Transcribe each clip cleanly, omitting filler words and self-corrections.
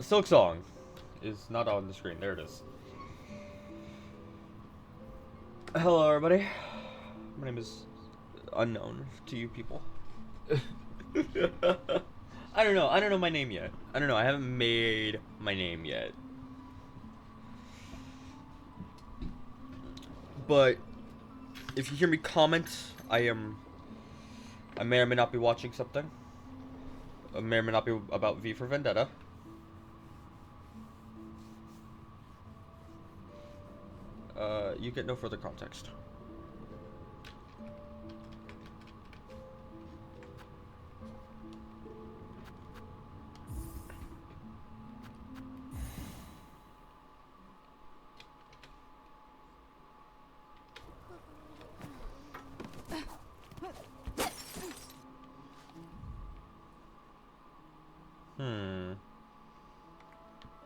Silksong is not on the screen. There it is. Hello, everybody. My name is unknown to you people. I don't know. I don't know my name yet. I don't know. I haven't made my name yet. But if you hear me comment, I may or may not be watching something. It may or may not be about V for Vendetta. You get no further context.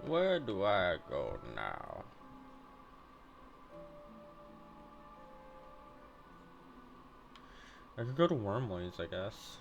Where do I go now? I could go to Wormley's, I guess.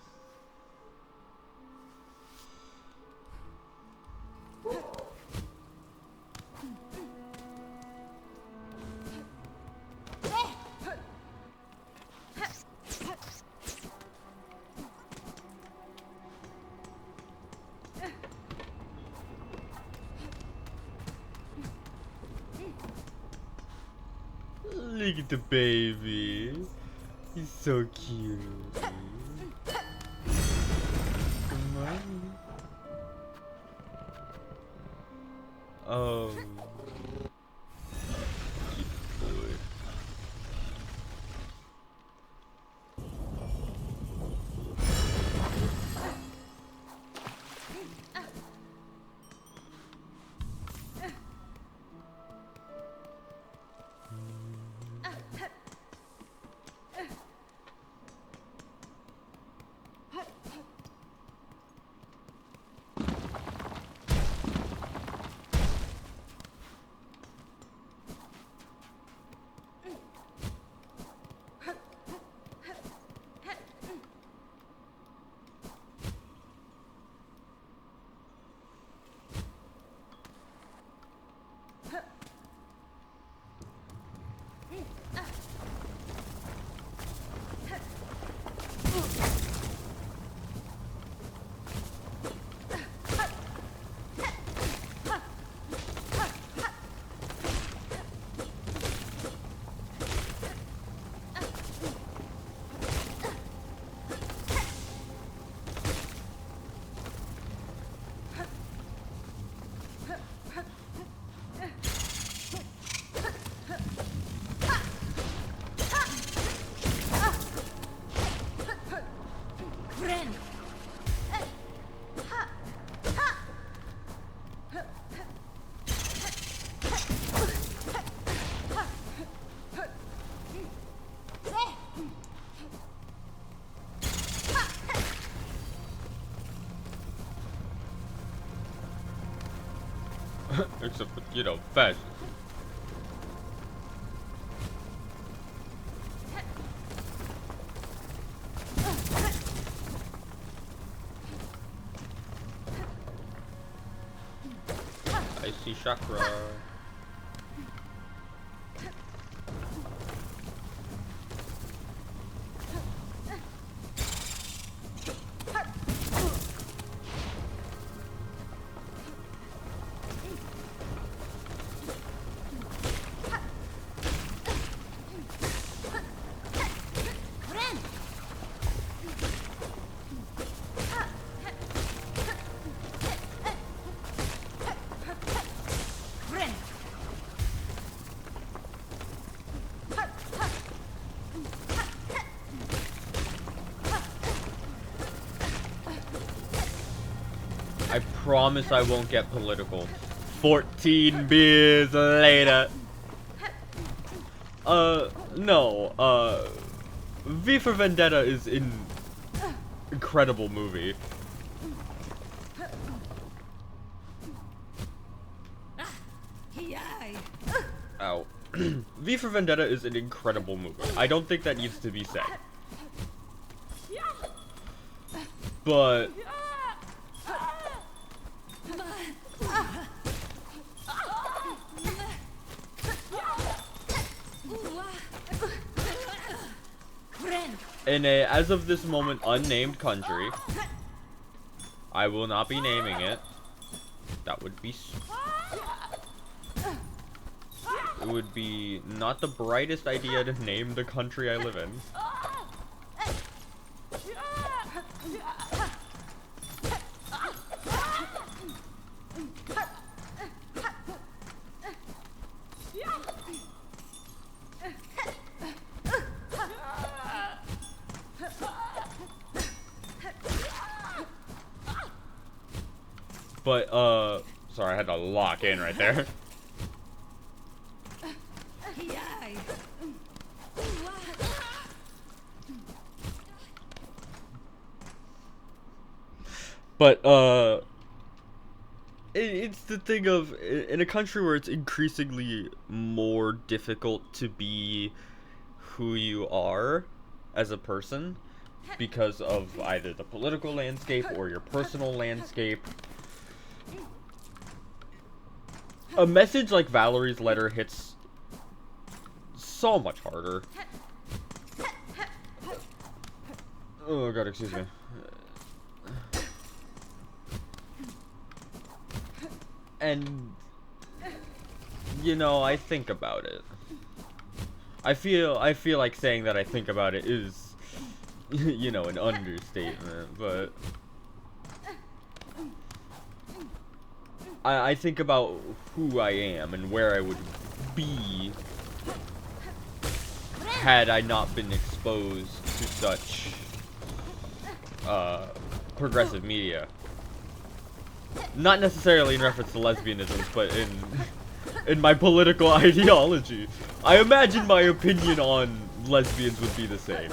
Look at the baby. He's so cute. Come on. Cute boy. Except for, you know, fashion. I see chakra. I promise I won't get political. 14 beers later. No. V for Vendetta is an incredible movie. Ow. V for Vendetta is an incredible movie. I don't think that needs to be said. But in a, as of this moment, unnamed country. I will not be naming it. That would be... It would be not the brightest idea to name the country I live in. But, sorry, I had to lock in right there. But, it's the thing of, in a country where it's increasingly more difficult to be who you are as a person because of either the political landscape or your personal landscape, a message like Valerie's letter hits so much harder. Oh god, excuse me. And, you know, I think about it. I feel like saying that I think about it is, you know, an understatement, but I think about who I am and where I would be had I not been exposed to such progressive media. Not necessarily in reference to lesbianism, but in my political ideology. I imagine my opinion on lesbians would be the same.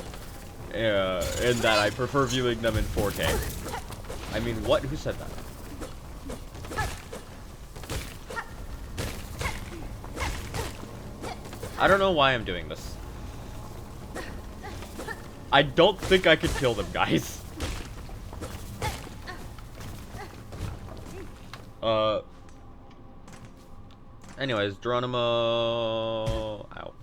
In that I prefer viewing them in 4K. I mean, what? Who said that? I don't know why I'm doing this. I don't think I could kill them, guys. Anyways, Geronimo out.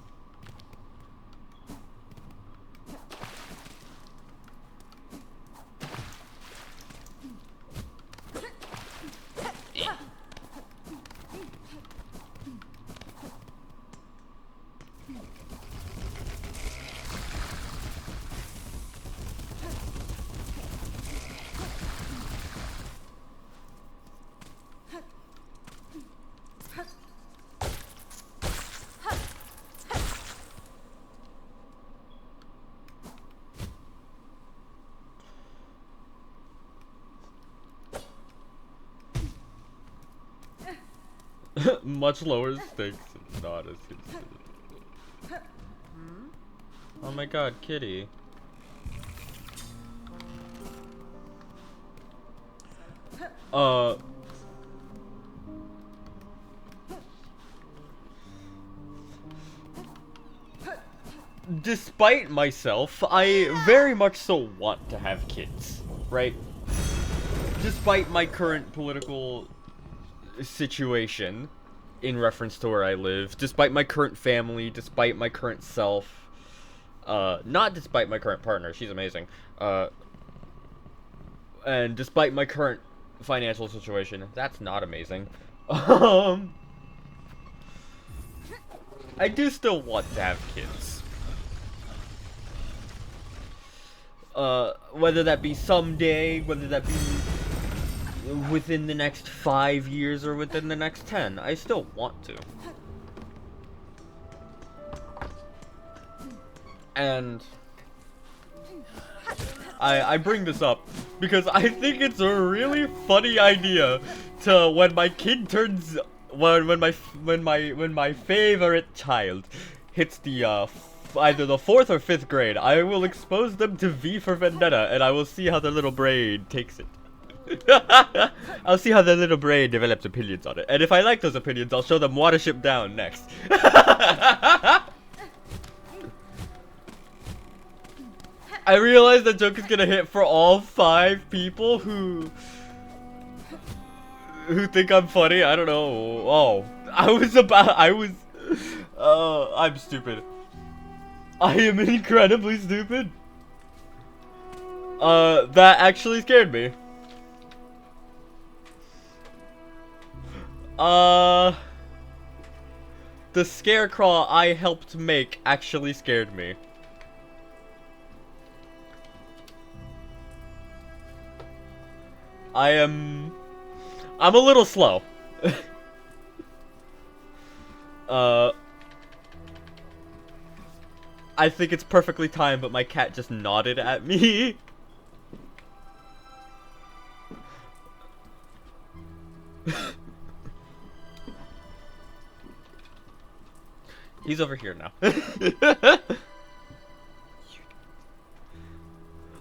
Much lower stakes, not as good. Oh my god, kitty. Despite myself, I very much so want to have kids, right? Despite my current political situation in reference to where I live, despite my current family, despite my current self, not despite my current partner, she's amazing, and despite my current financial situation, that's not amazing, I do still want to have kids. Whether that be someday, whether that be within the next 5 years or within the next 10, I still want to. And I bring this up because I think it's a really funny idea to when my kid turns when my favorite child hits the either the 4th or 5th grade, I will expose them to V for Vendetta and I will see how their little brain takes it. I'll see how their little brain develops opinions on it. And if I like those opinions, I'll show them Watership Down next. I realize that joke is gonna hit for all 5 people who think I'm funny. I don't know. Oh, I'm stupid. I am incredibly stupid. That actually scared me. The scarecrow I helped make actually scared me. I'm a little slow. I think it's perfectly timed, but my cat just nodded at me. He's over here now.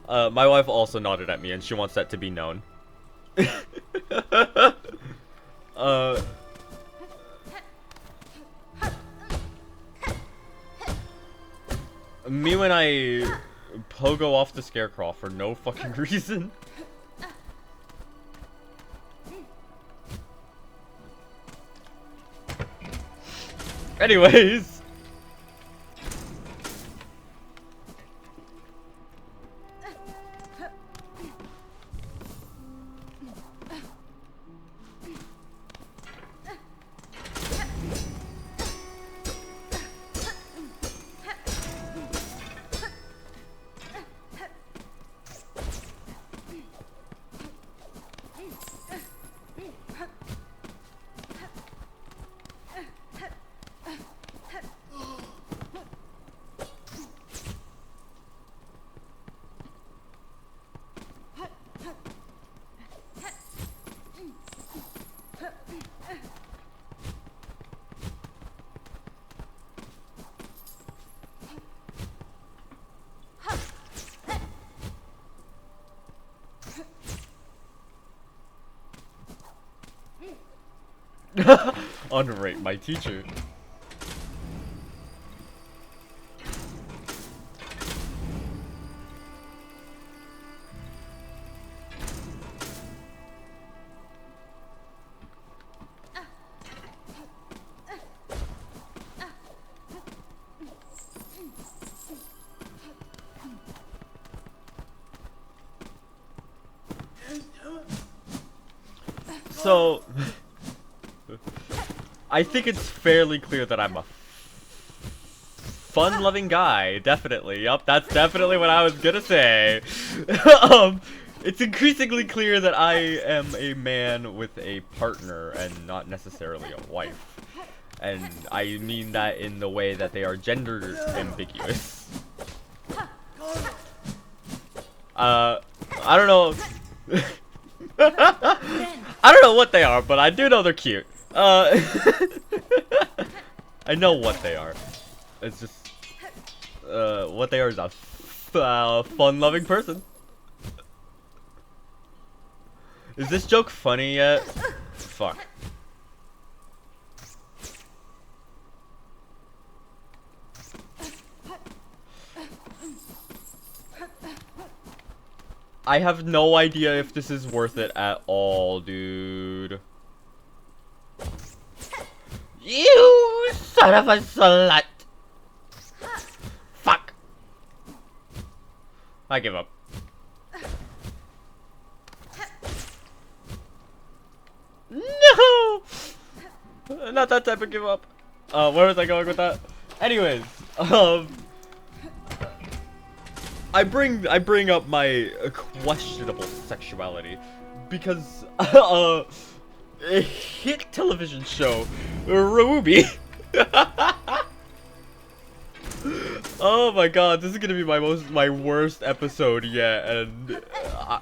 My wife also nodded at me, and she wants that to be known. Me when I pogo off the scarecrow for no fucking reason. Anyways. Underrate my teacher. So, I think it's fairly clear that I'm a fun-loving guy. Definitely. Yup, that's definitely what I was gonna say. It's increasingly clear that I am a man with a partner and not necessarily a wife. And I mean that in the way that they are gender ambiguous. I don't know. I don't know what they are, but I do know they're cute. I know what they are. It's just, what they are is a fun-loving person. Is this joke funny yet? Fuck. I have no idea if this is worth it at all, dude. You son of a slut! Fuck. I give up. No! Not that type of give up. Where was I going with that? Anyways, I bring up my questionable sexuality because a hit television show, Rawubi. Oh my god, this is gonna be my worst episode yet, and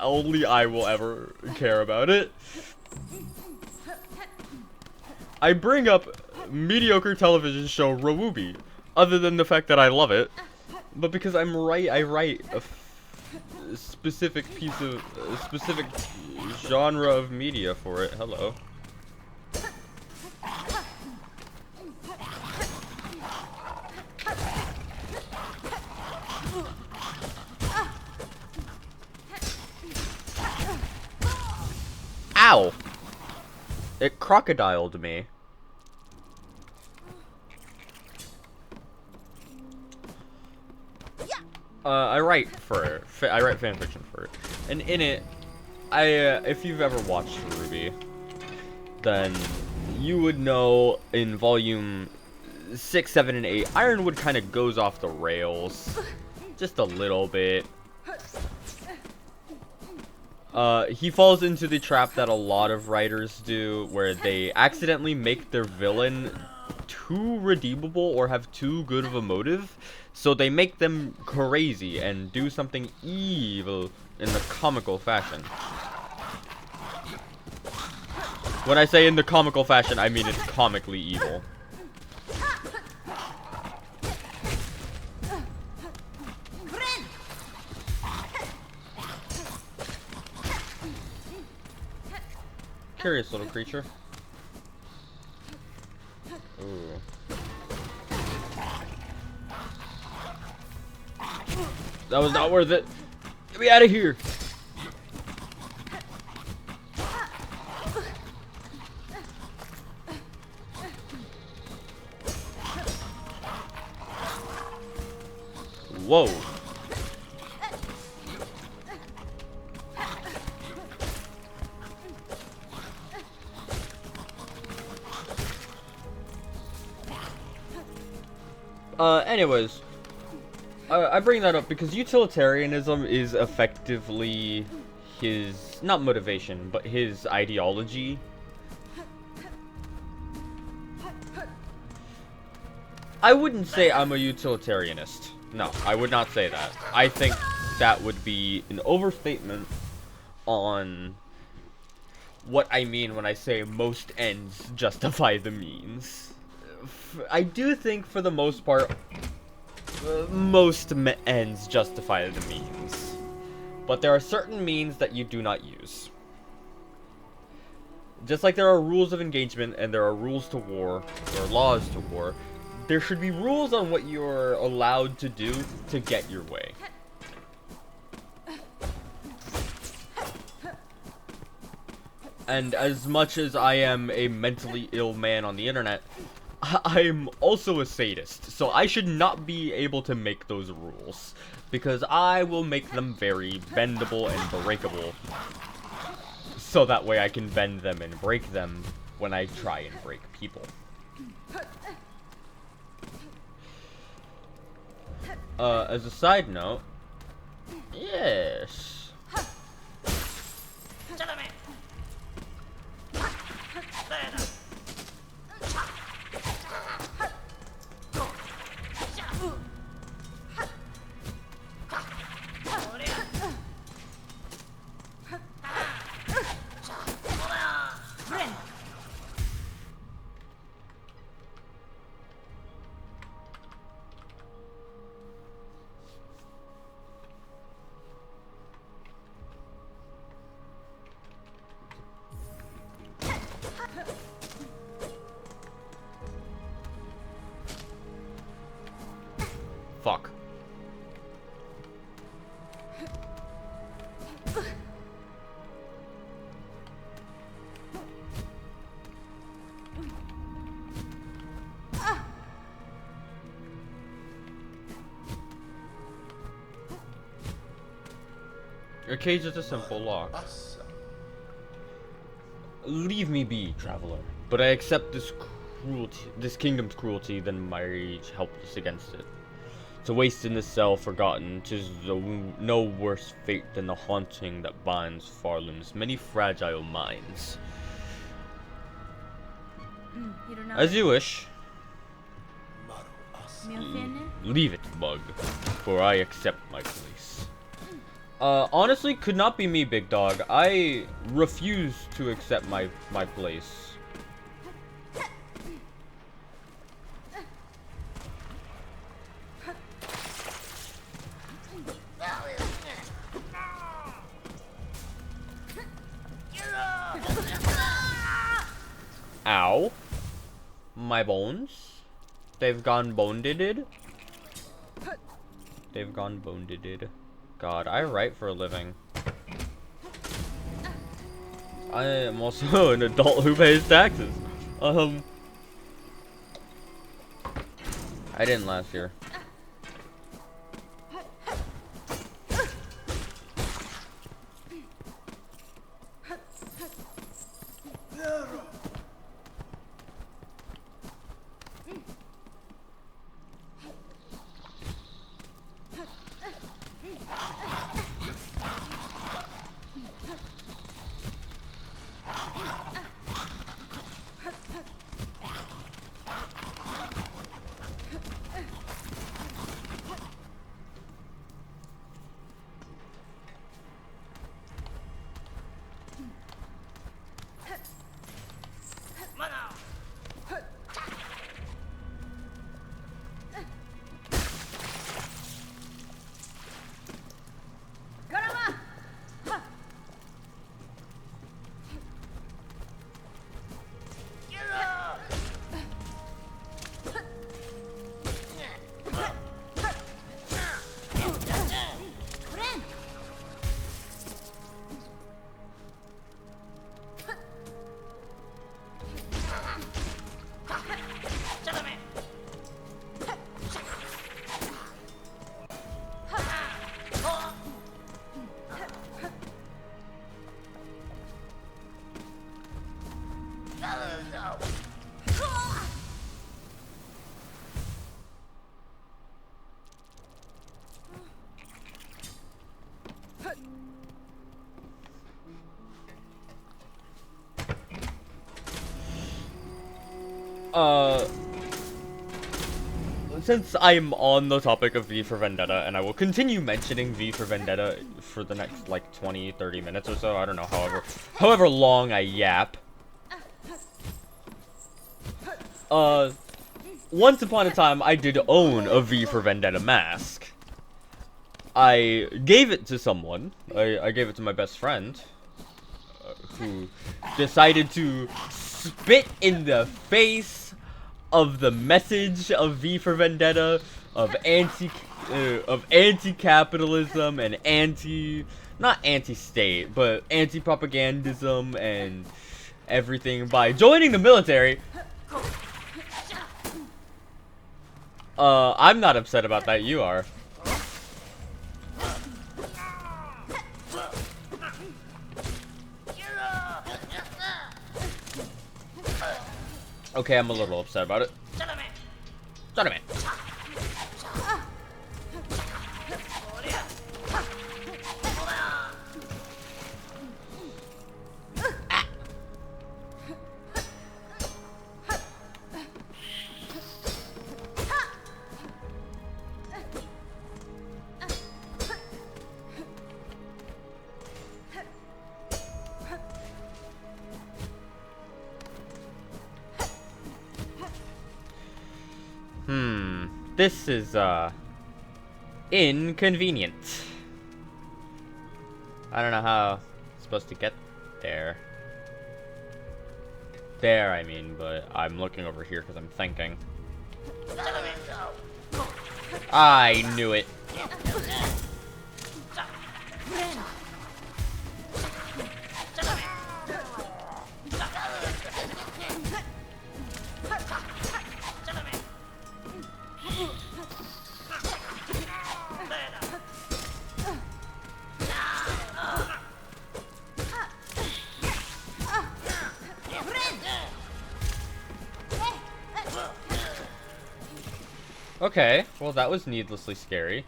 only I will ever care about it. I bring up mediocre television show Rawubi, other than the fact that I love it. But because I write a specific specific genre of media for it. Hello. Ow! It crocodiled me. I write fan fiction for it, and in it, if you've ever watched RWBY, then you would know in volume 6, 7, and 8, Ironwood kind of goes off the rails, just a little bit. He falls into the trap that a lot of writers do, where they accidentally make their villain too redeemable or have too good of a motive, so they make them crazy and do something evil in the comical fashion. When I say in the comical fashion, I mean it's comically evil. Curious little creature. Ooh. That was not worth it. Get me out of here. Whoa. Anyways, I bring that up because utilitarianism is effectively his, not motivation, but his ideology. I wouldn't say I'm a utilitarianist. No, I would not say that. I think that would be an overstatement on what I mean when I say most ends justify the means. I do think, for the most part, most ends justify the means. But there are certain means that you do not use. Just like there are rules of engagement and there are rules to war, or laws to war, there should be rules on what you're allowed to do to get your way. And as much as I am a mentally ill man on the internet, I'm also a sadist, so I should not be able to make those rules, because I will make them very bendable and breakable, so that way I can bend them and break them when I try and break people. As a side note, yes. Fuck. Your cage is a simple lock. Leave me be, traveler. But I accept this cruelty, this kingdom's cruelty, then my rage helpless against it. To waste in this cell forgotten, 'tis no worse fate than the haunting that binds Farlan's many fragile minds. As you wish. Leave it, bug, for I accept my place. Honestly, could not be me, big dog. I refuse to accept my place. Ow. My bones. They've gone bone-did. They've gone bone-did. God, I write for a living. I am also an adult who pays taxes. I didn't last year. Since I'm on the topic of V for Vendetta, and I will continue mentioning V for Vendetta for the next, like, 20-30 minutes or so, I don't know, however long I yap. Once upon a time, I did own a V for Vendetta mask. I gave it to someone. I gave it to my best friend, who decided to spit in the face of the message of V for Vendetta, of anti-capitalism and not anti-state, but anti-propagandism and everything by joining the military. I'm not upset about that, you are. Okay, I'm a little upset about it. Son of a... This is, inconvenient. I don't know how I'm supposed to get there. There, I mean, but I'm looking over here because I'm thinking. I knew it. Okay, well that was needlessly scary.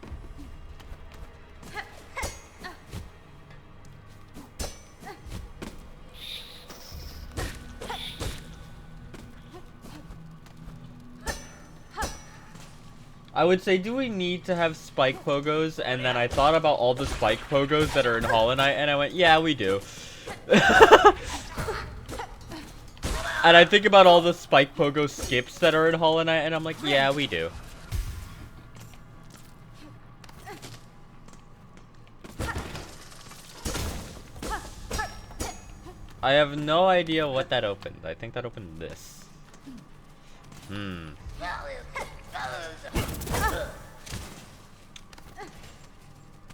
I would say, do we need to have spike pogos? And then I thought about all the spike pogos that are in Hollow Knight, and I went, yeah, we do. And I think about all the spike pogo skips that are in Hollow Knight, and I'm like, yeah, we do. I have no idea what that opened. I think that opened this.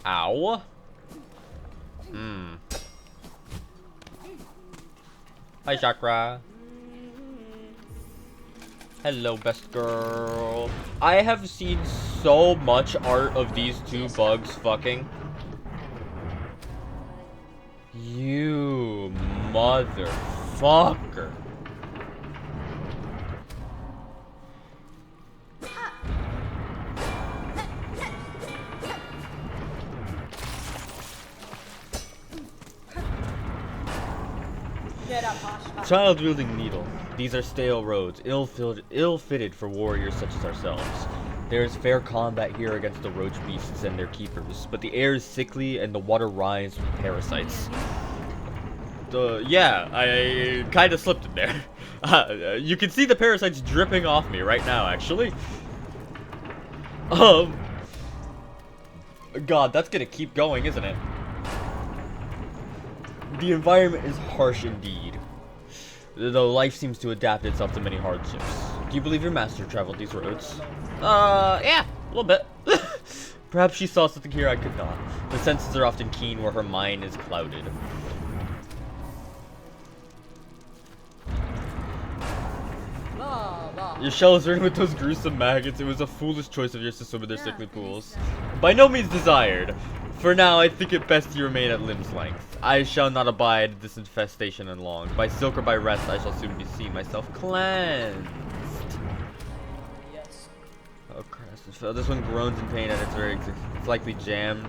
Ow. Hi, Chakra. Hello, best girl. I have seen so much art of these two bugs fucking. You motherfucker. Child-wielding needle. These are stale roads, ill-fitted for warriors such as ourselves. There is fair combat here against the roach beasts and their keepers, but the air is sickly and the water writhes with parasites. Yeah, I kind of slipped in there. You can see the parasites dripping off me right now, actually. God, that's gonna keep going, isn't it? The environment is harsh indeed, though life seems to adapt itself to many hardships. Do you believe your master traveled these roads? Yeah, a little bit. Perhaps she saw something here I could not. The senses are often keen where her mind is clouded. Your shell is ridden with those gruesome maggots. It was a foolish choice of yours to swim in their sickly pools. By no means desired. For now, I think it best you remain at limb's length. I shall not abide this infestation in long. By silk or by rest, I shall soon be seen myself cleansed. Yes. Oh, Christ. This one groans in pain at its very existence. It's likely jammed.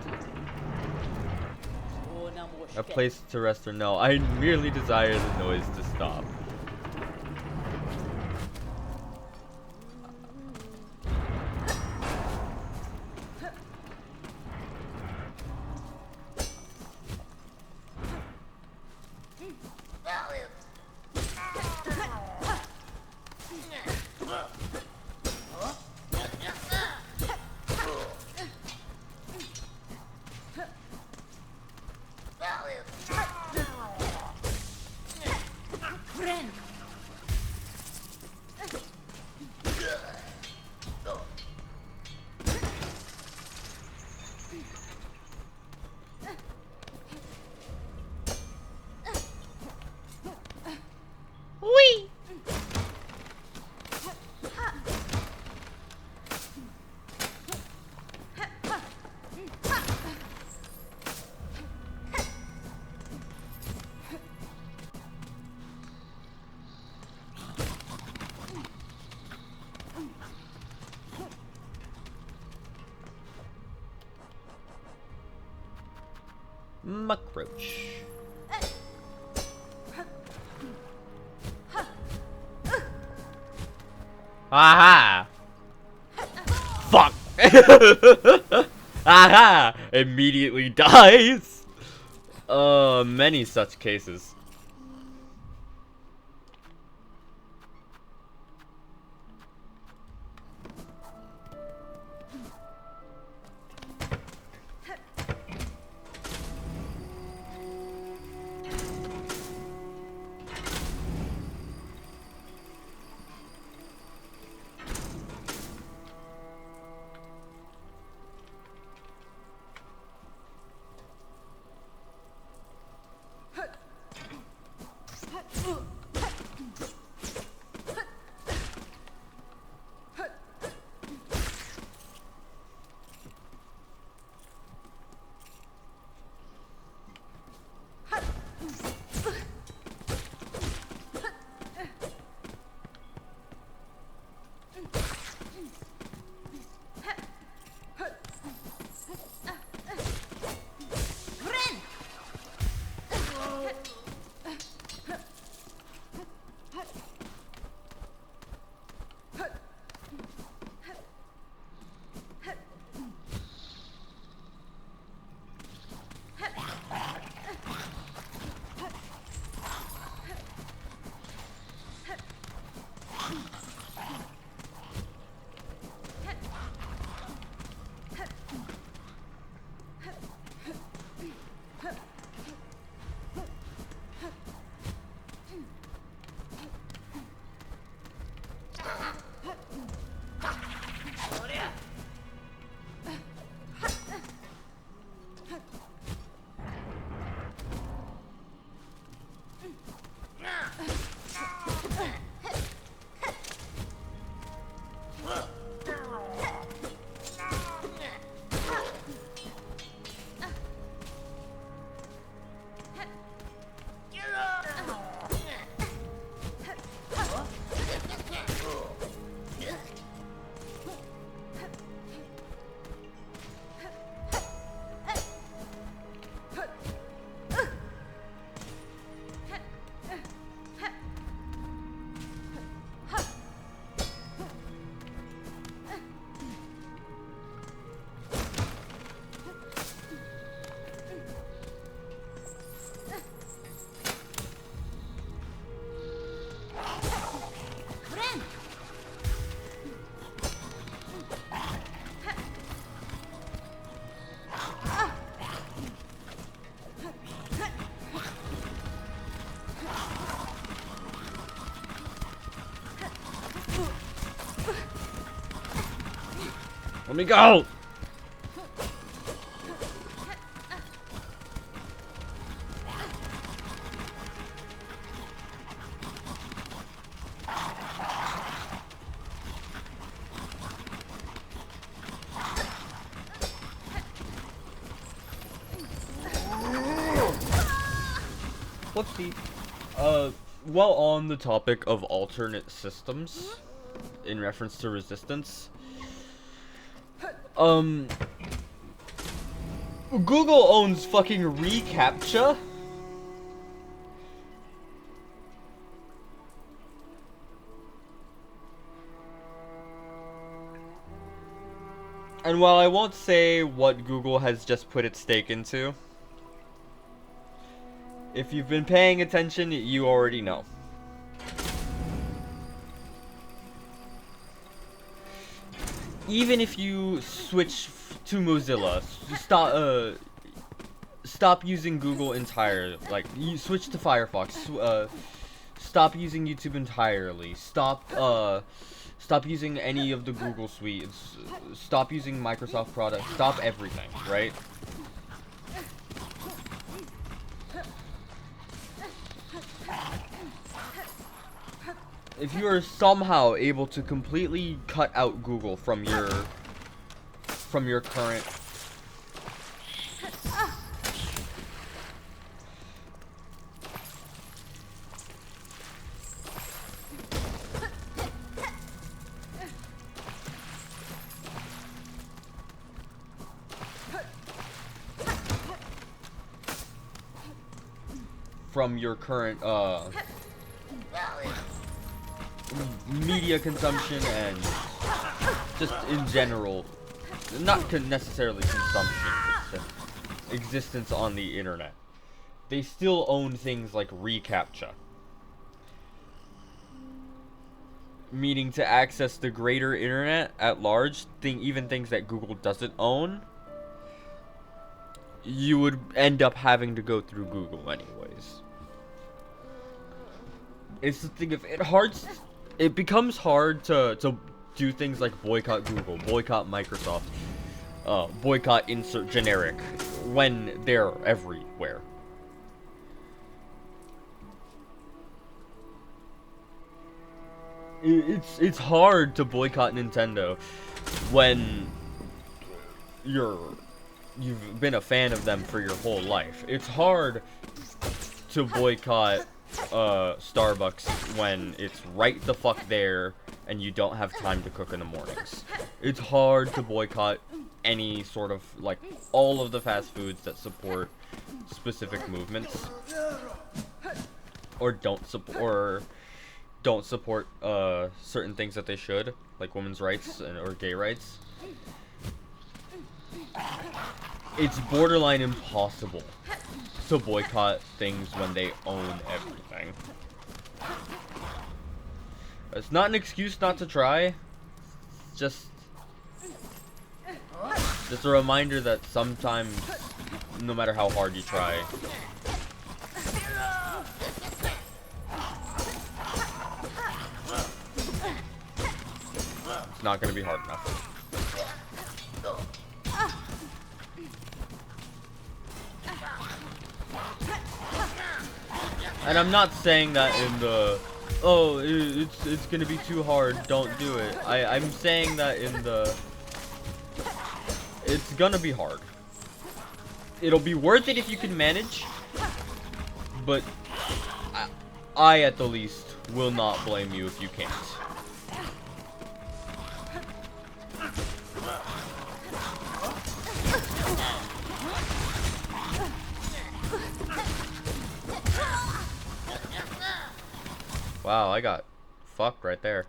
A place to rest or no. I merely desire the noise to stop. Muckroach. Aha! Fuck! Aha! Immediately dies! Many such cases. Let me go! see. While on the topic of alternate systems, in reference to resistance, Google owns fucking reCAPTCHA. And while I won't say what Google has just put its stake into, if you've been paying attention, you already know. Even if you switch to Mozilla, stop using Google entirely. Like, you switch to Firefox. Stop using YouTube entirely. Stop using any of the Google suites. Stop using Microsoft products. Stop everything, right? If you are somehow able to completely cut out Google from your current media consumption and just in general, not necessarily consumption, but existence on the internet. They still own things like reCAPTCHA, meaning to access the greater internet at large, even things that Google doesn't own, you would end up having to go through Google anyways. It's the thing of it becomes hard to do things like boycott Google, boycott Microsoft, boycott insert generic when they're everywhere. It's hard to boycott Nintendo when you've been a fan of them for your whole life. It's hard to boycott Starbucks when it's right the fuck there and you don't have time to cook in the mornings. It's hard to boycott any sort of, like, all of the fast foods that support specific movements or don't support certain things that they should, like women's rights or gay rights. It's borderline impossible to boycott things when they own everything. It's not an excuse not to try. Just a reminder that sometimes, no matter how hard you try, it's not going to be hard enough. And I'm not saying that in the, oh, it's gonna be too hard, don't do it. I'm saying that in the, it's gonna be hard. It'll be worth it if you can manage, but I at the least will not blame you if you can't. Wow, I got fucked right there.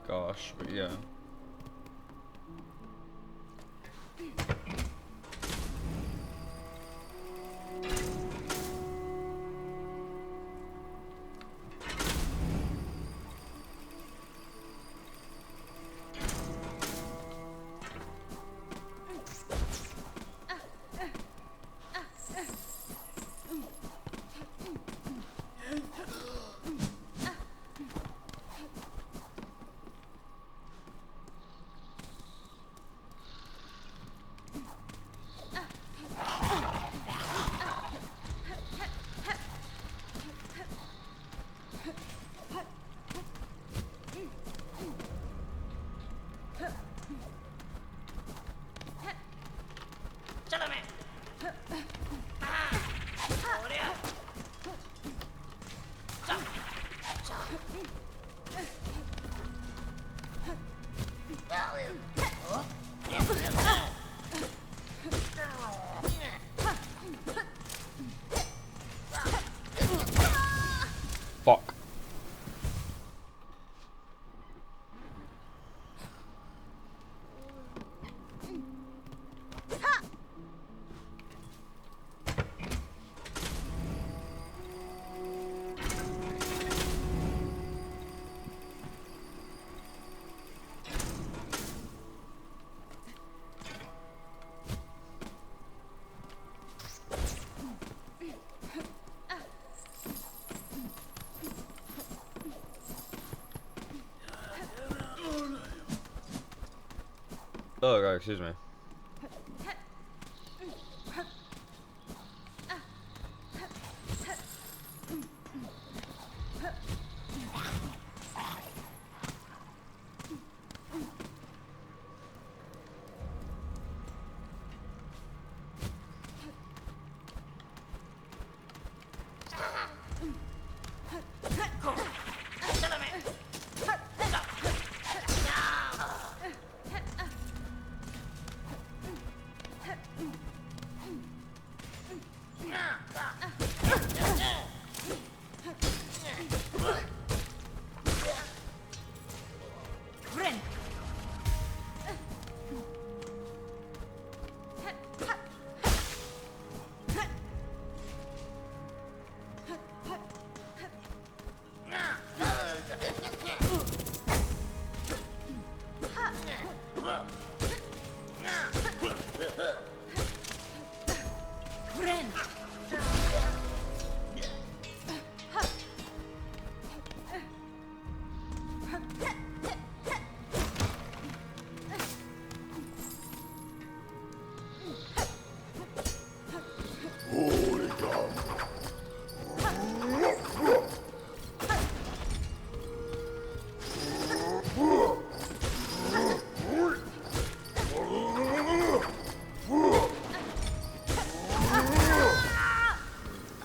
Gosh, but yeah. Fuck. Oh god, excuse me.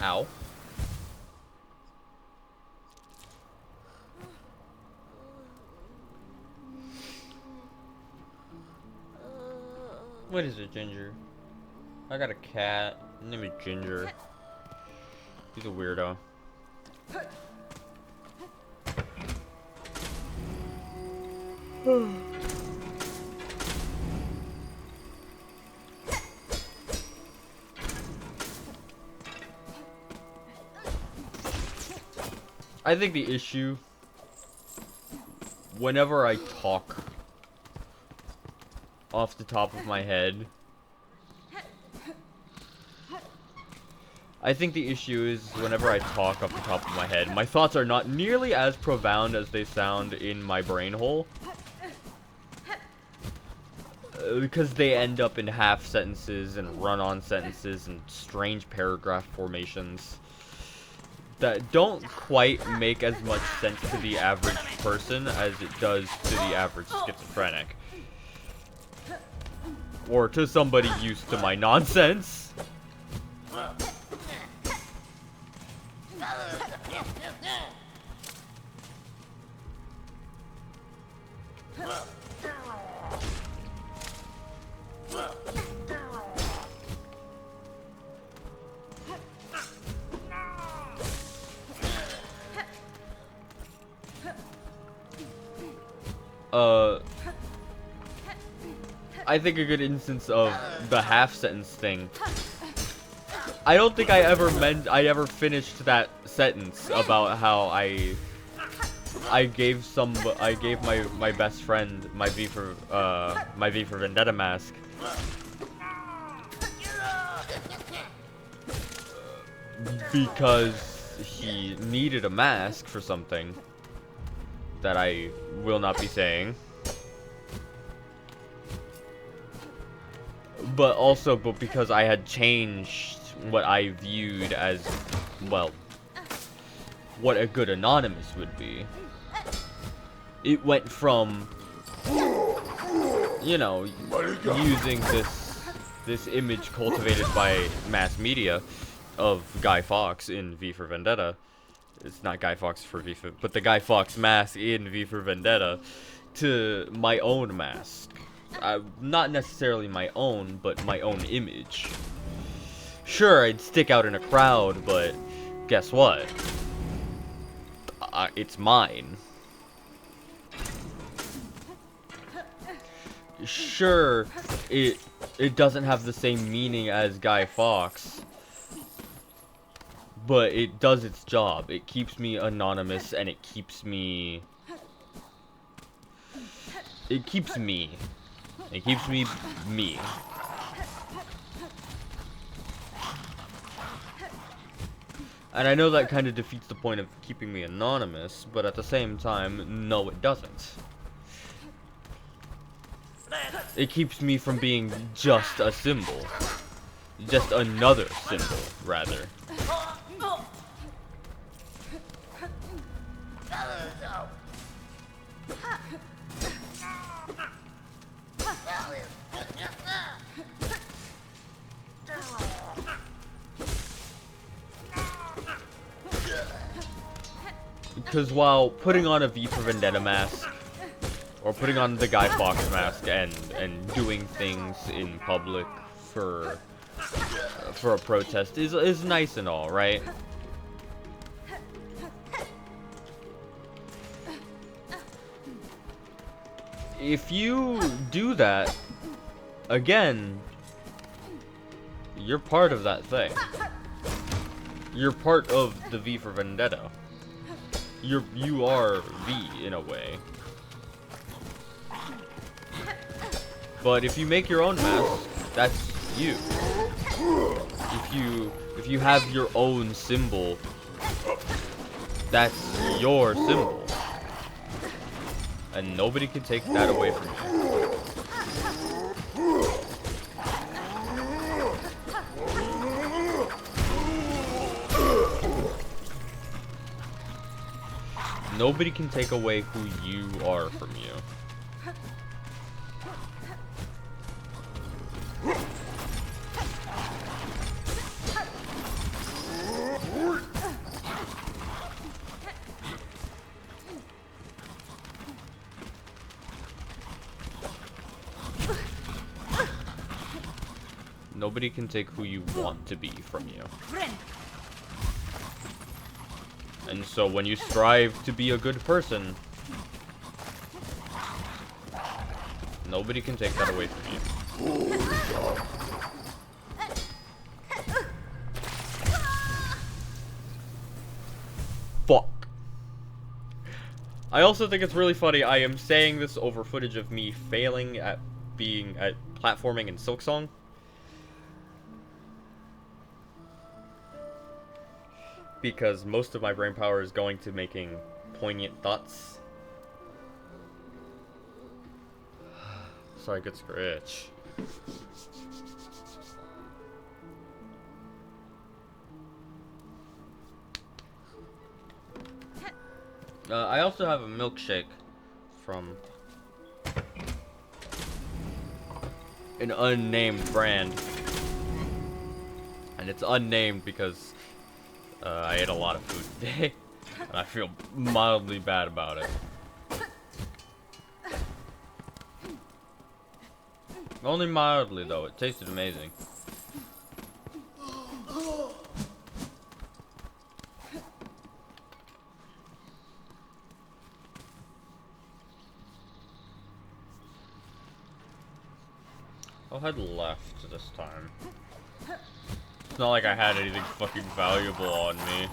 Ow. What is it, Ginger? I got a cat. His name is Ginger. He's a weirdo. I think the issue, whenever I talk off the top of my head, I think the issue is whenever I talk off the top of my head, my thoughts are not nearly as profound as they sound in my brain hole. Because they end up in half sentences and run-on sentences and strange paragraph formations that don't quite make as much sense to the average person as it does to the average schizophrenic. Or to somebody used to my nonsense. I think a good instance of the half sentence thing. I don't think I ever finished that sentence about how I gave my best friend my V for Vendetta mask. Because he needed a mask for something that I will not be saying. But because I had changed what I viewed as, well, what a good anonymous would be. It went from, you know, using this image cultivated by mass media of Guy Fawkes in V for Vendetta. It's not Guy Fawkes for V for, but the Guy Fawkes mask in V for Vendetta, to my own mask. Not necessarily my own, but my own image. Sure, I'd stick out in a crowd, but guess what? It's mine. Sure, it doesn't have the same meaning as Guy Fawkes, but it does its job. It keeps me anonymous, and it keeps me... It keeps me me. And I know that kind of defeats the point of keeping me anonymous, but at the same time, no, it doesn't. It keeps me from being just a symbol. Just another symbol, rather. Because while putting on a V for Vendetta mask, or putting on the Guy Fawkes mask and doing things in public for a protest is nice and all, right? If you do that, again, you're part of that thing. You're part of the V for Vendetta. You are V in a way. But if you make your own mask, that's you. If you have your own symbol, that's your symbol. And nobody can take that away from you. Nobody can take away who you are from you. Nobody can take who you want to be from you. And so when you strive to be a good person, nobody can take that away from you. Fuck. I also think it's really funny. I am saying this over footage of me failing at platforming in Silksong. because most of my brain power is going to making poignant thoughts. Sorry, good scratch. I also have a milkshake from an unnamed brand. And it's unnamed because I ate a lot of food today. And I feel mildly bad about it. Only mildly though, it tasted amazing. I'll head left this time. It's not like I had anything fucking valuable on me.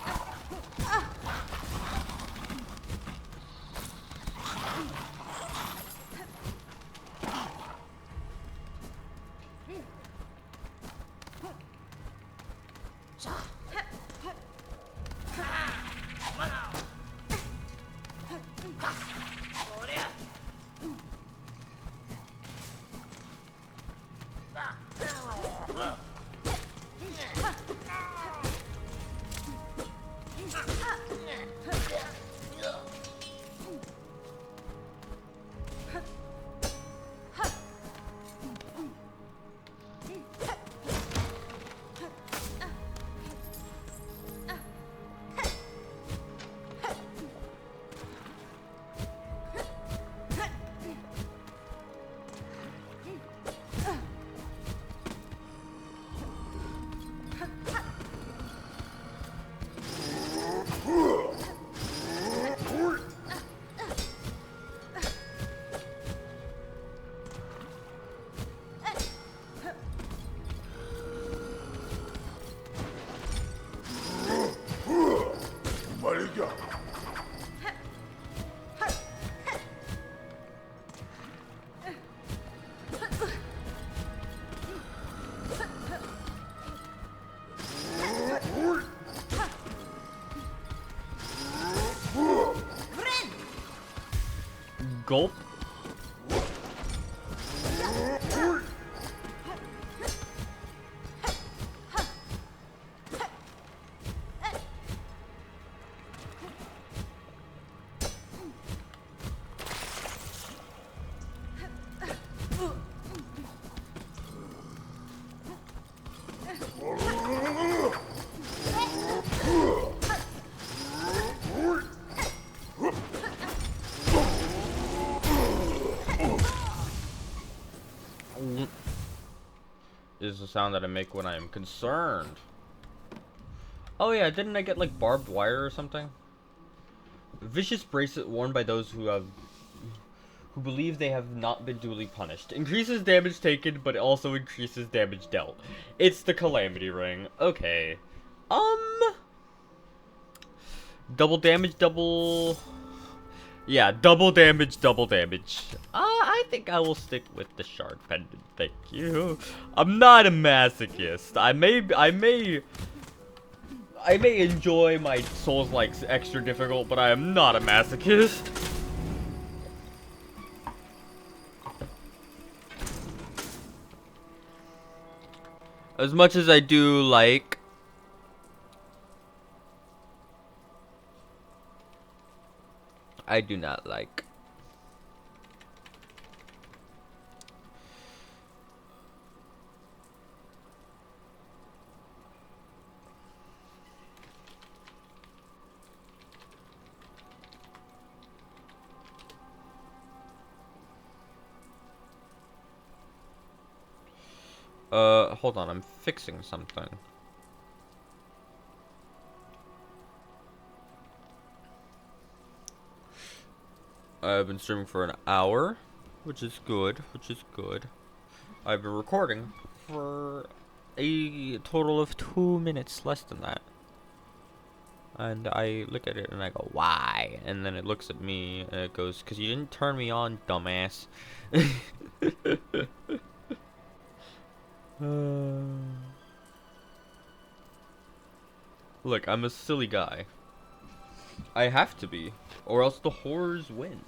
Gulp. Is the sound that I make when I am concerned. Oh yeah, didn't I get like barbed wire or something? Vicious bracelet worn by those who believe they have not been duly punished. Increases damage taken, but it also increases damage dealt. It's the Calamity Ring. Okay. Double damage, double... Yeah, double damage, double damage. I think I will stick with the shard pendant, thank you. I'm not a masochist. I may enjoy my Souls-likes extra difficult, but I am not a masochist. As much as I do like... I do not like. Hold on, I'm fixing something. I've been streaming for an hour, which is good, I've been recording for a total of 2 minutes, less than that. And I look at it and I go, why? And then it looks at me and it goes, 'cause you didn't turn me on, dumbass. Look, I'm a silly guy. I have to be, or else the horrors win.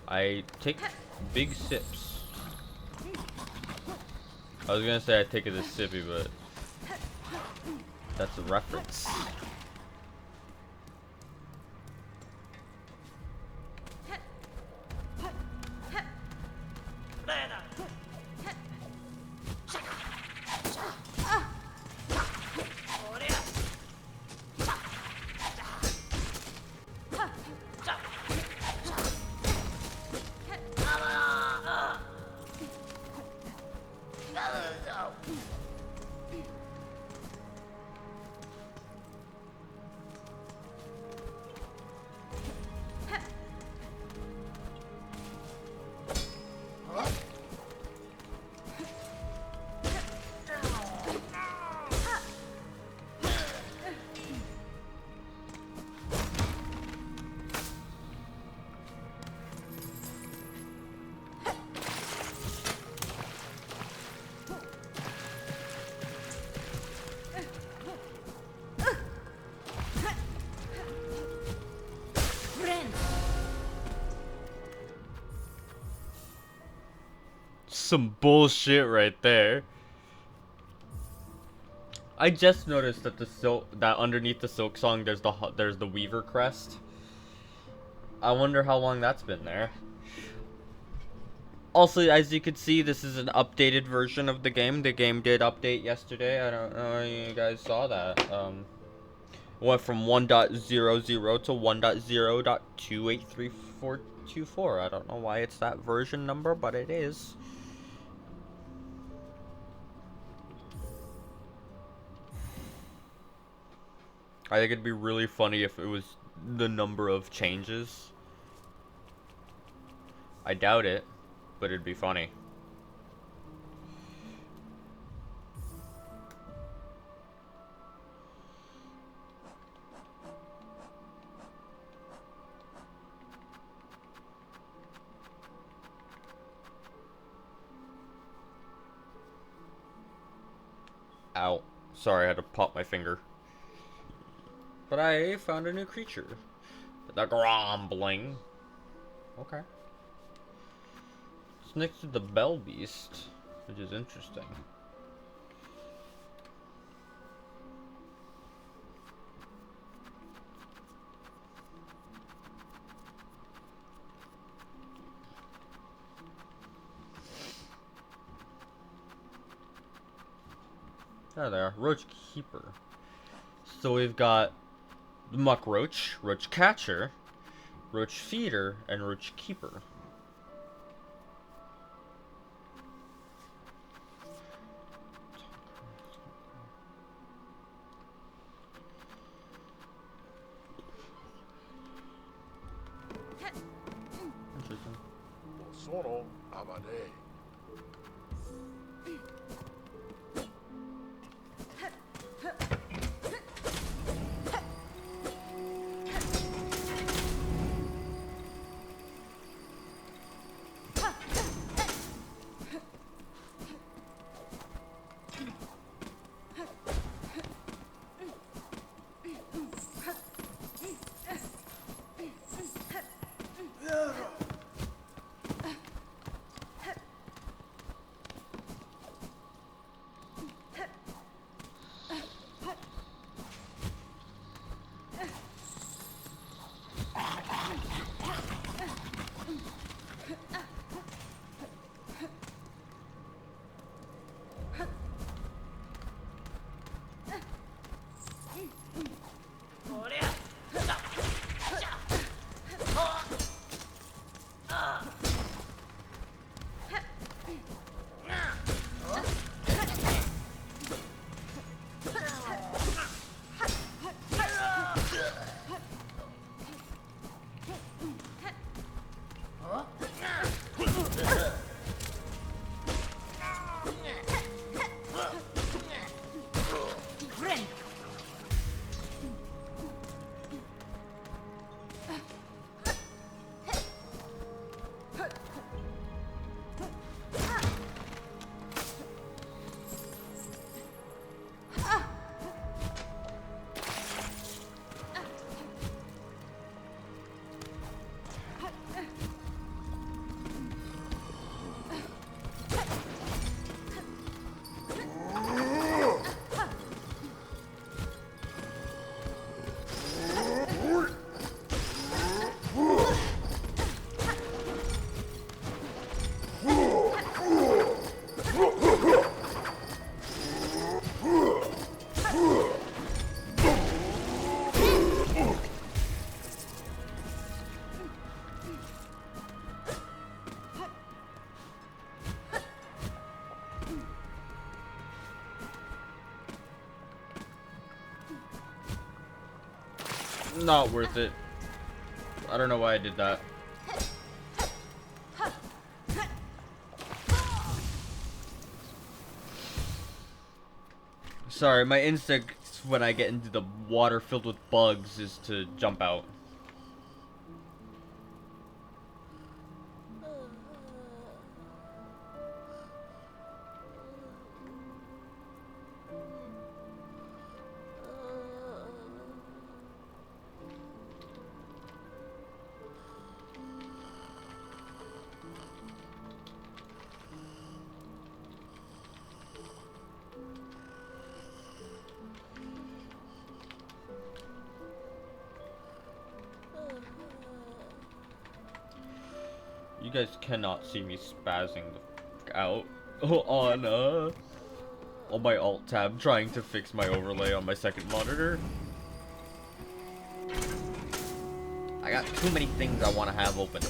I take big sips. I was gonna say I take it as sippy, but that's a reference. Some bullshit right there. I just noticed that that underneath the Silksong there's the Weaver crest. I wonder how long that's been there. Also, as you can see, this is an updated version of the game. The game did update yesterday. I don't know if you guys saw that. Went from 1.00 to 1.0.283424. I don't know why it's that version number, but it is. I think it'd be really funny if it was the number of changes. I doubt it, but it'd be funny. Ow. Sorry, I had to pop my finger. But I found a new creature. The Grumbling. Okay. It's next to the Bell Beast, which is interesting. There they are. Roach Keeper. So we've got the Muck Roach, Roach Catcher, Roach Feeder, and Roach Keeper. Interesting. Sono Amade. Not worth it. I don't know why I did that. Sorry, my instincts when I get into the water filled with bugs is to jump out. You guys cannot see me spazzing the f out on my alt tab trying to fix my overlay on my second monitor. I got too many things I want to have open.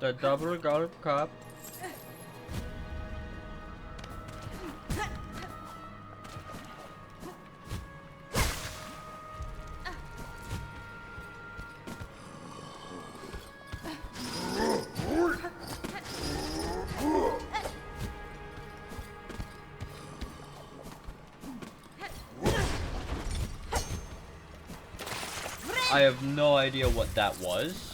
The double golf cup. I have no idea what that was.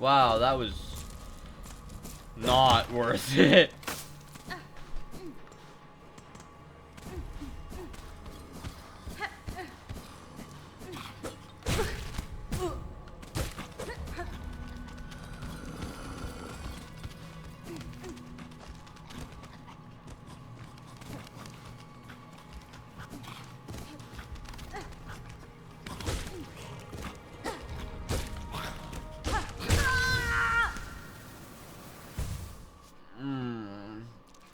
Wow, that was not worth it.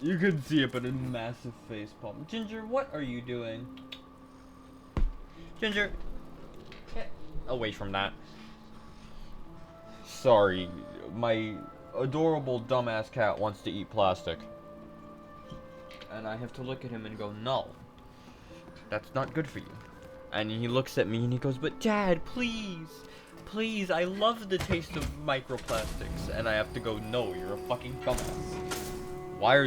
You could see it, but a massive face palm. Ginger, what are you doing? Ginger, get away from that. Sorry, my adorable dumbass cat wants to eat plastic. And I have to look at him and go, no. That's not good for you. And he looks at me and he goes, but Dad, please, please, I love the taste of microplastics. And I have to go, no, you're a fucking dumbass. Why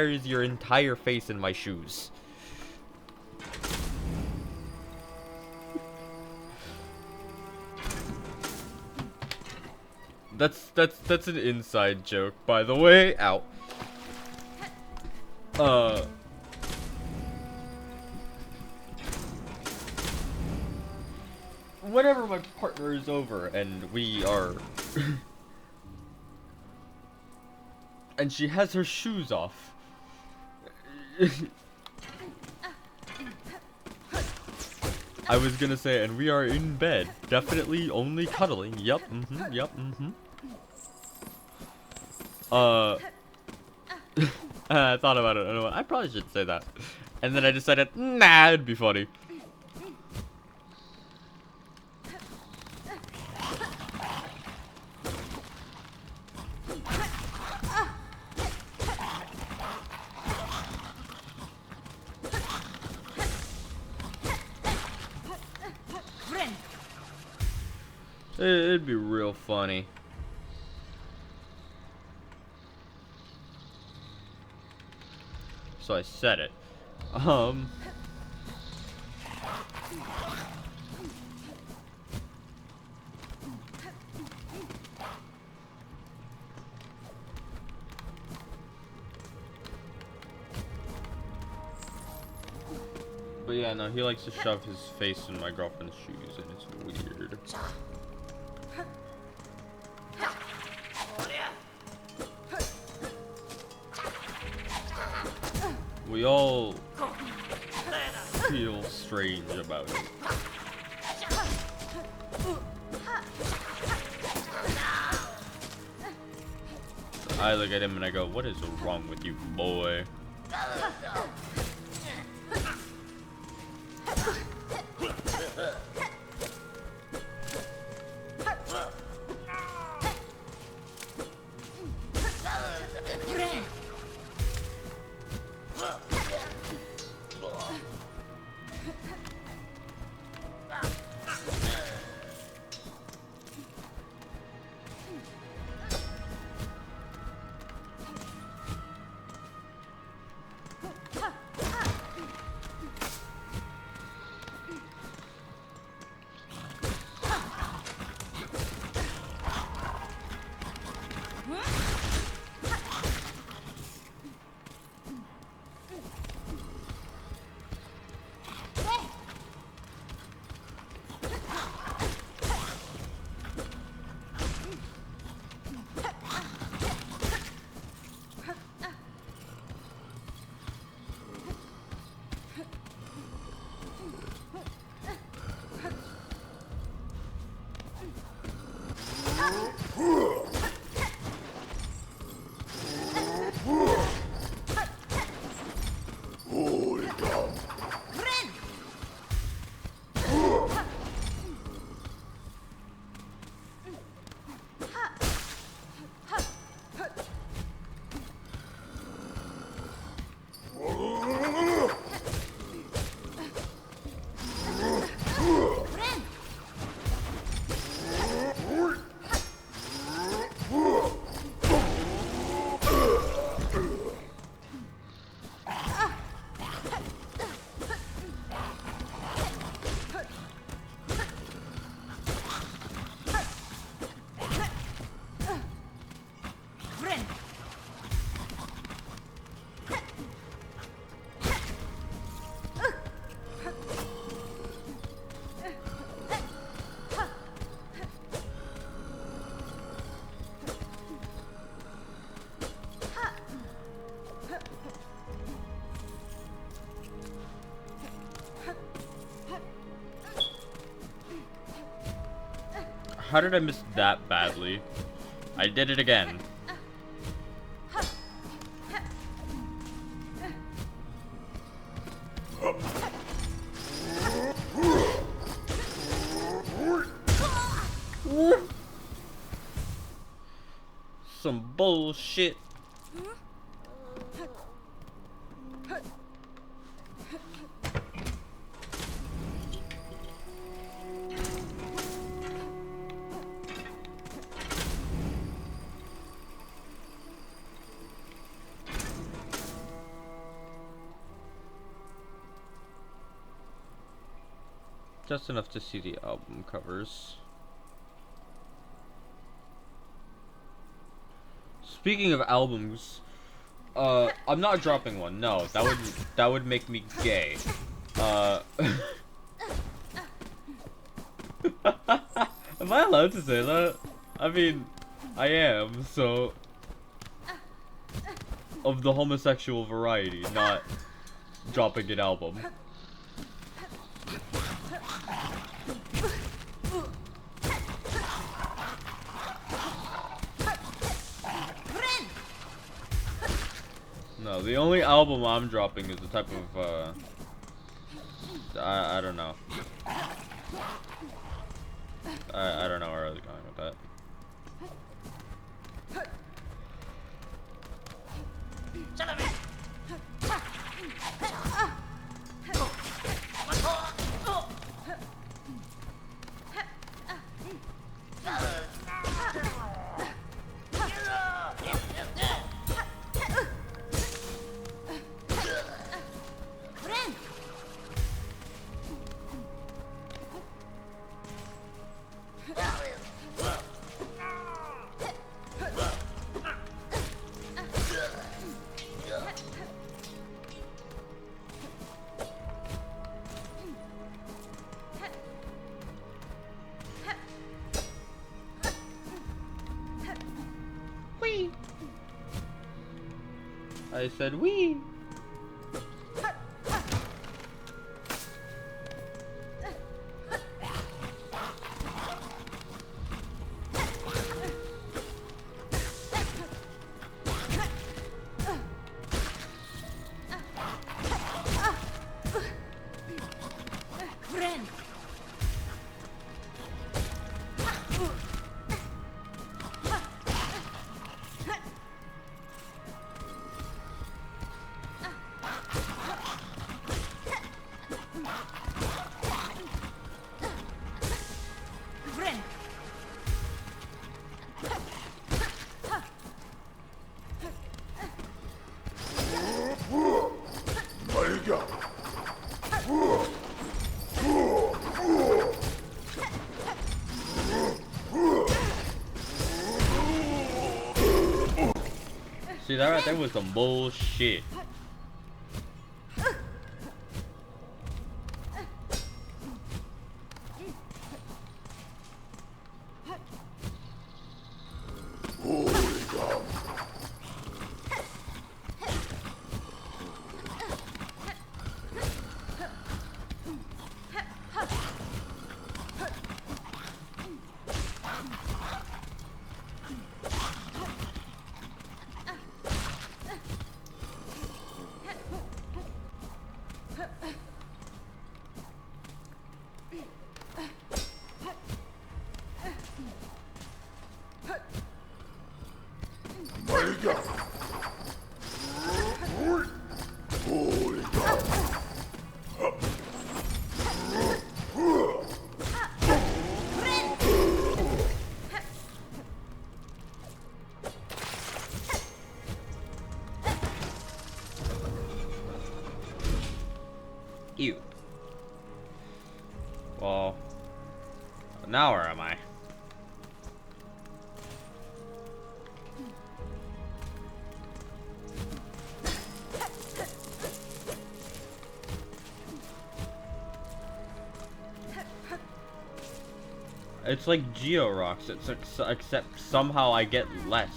is your entire face in my shoes? That's an inside joke, by the way. Ow. Whenever my partner is over and we are and she has her shoes off. I was gonna say, and we are in bed, definitely only cuddling. Yep, yep, I thought about it. I probably should say that, and then I decided, nah, it'd be funny. It'd be real funny. So I said it. But yeah, no, he likes to shove his face in my girlfriend's shoes, and it's weird. We all feel strange about it. I look at him and I go, what is wrong with you, boy? How did I miss that badly? I did it again. Some bullshit. just enough to see the album covers. Speaking of albums, I'm not dropping one. No, that would make me gay. Am I allowed to say that? I mean, I am, so... Of the homosexual variety, not dropping an album. No, the only album I'm dropping is the type of, I don't know. I don't know where I was going with that. I said wee. See, that right there was some bullshit. Ew. Well, now where am I? It's like Geo Rocks, except somehow I get less.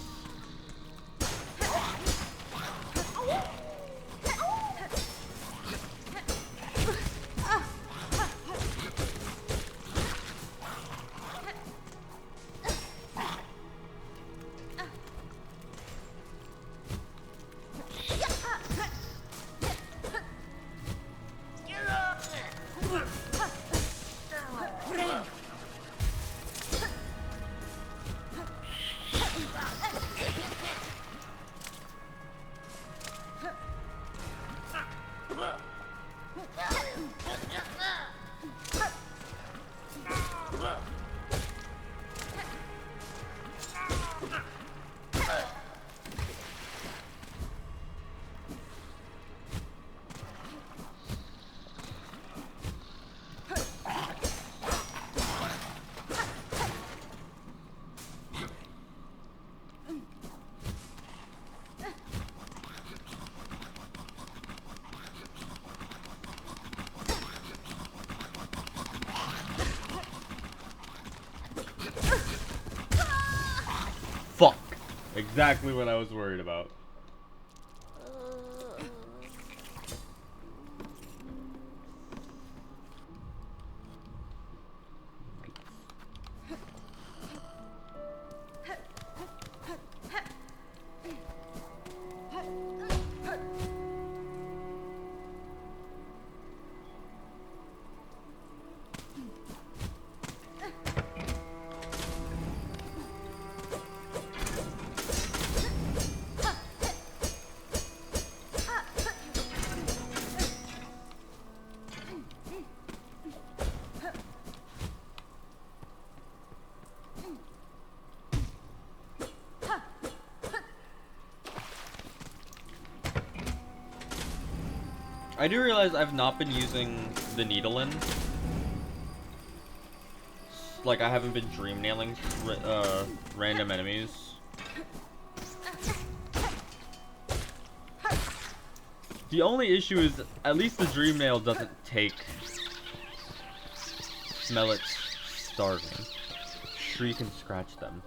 Exactly what I was worried about. I do realize I've not been using the needle in. Like, I haven't been dream nailing random enemies. The only issue is, at least the dream nail doesn't take Smell It starving. Shriek and scratch them.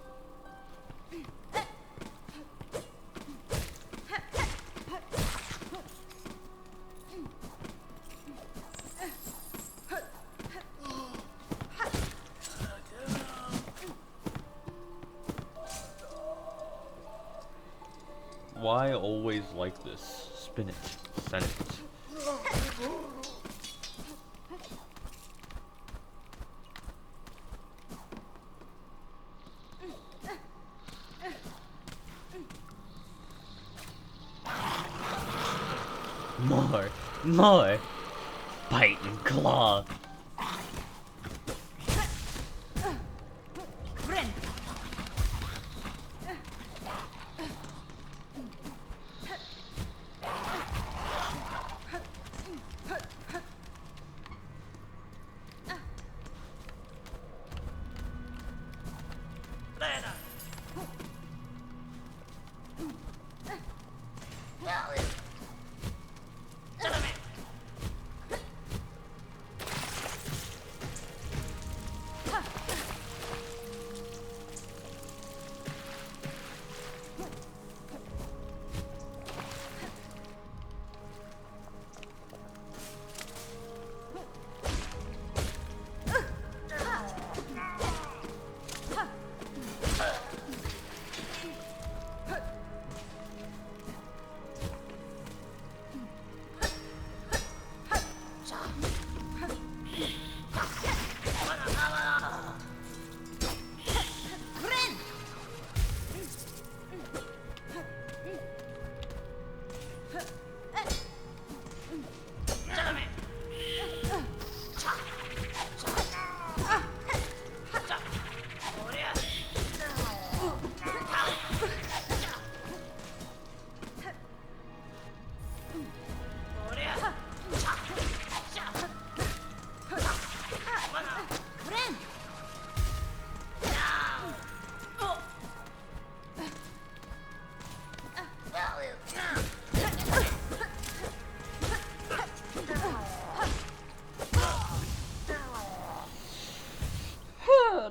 Why always like this? Spin it. Send it. More. More. Bite and claw.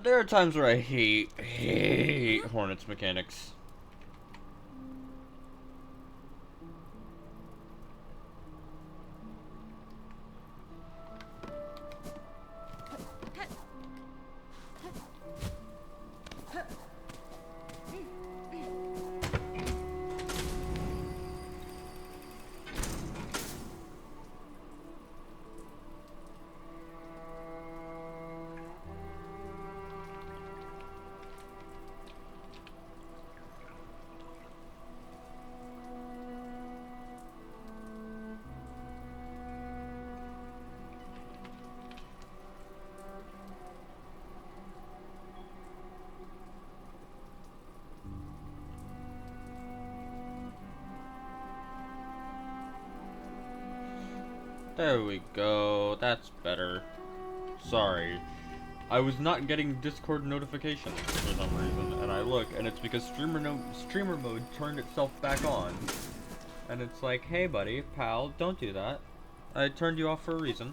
There are times where I hate Hornet's mechanics. There we go, that's better. Sorry. I was not getting Discord notifications for some reason, and I look, and it's because streamer mode turned itself back on. And it's like, hey buddy, pal, don't do that. I turned you off for a reason.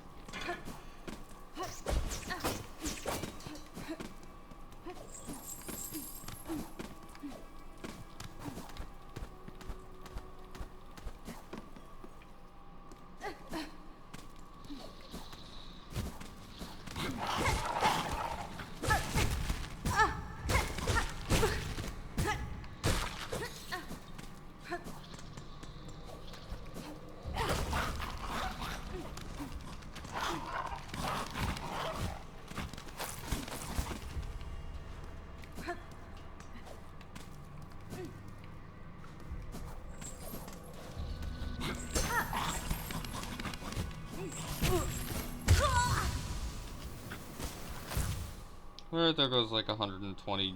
Right, there goes like 120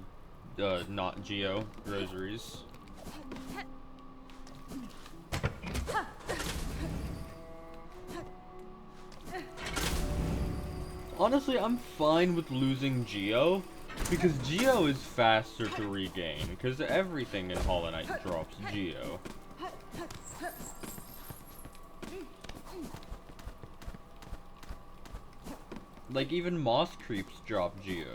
not Geo rosaries. Honestly, I'm fine with losing Geo, because Geo is faster to regain, because everything in Hollow Knight drops Geo. Like, even moss creeps drop Geo.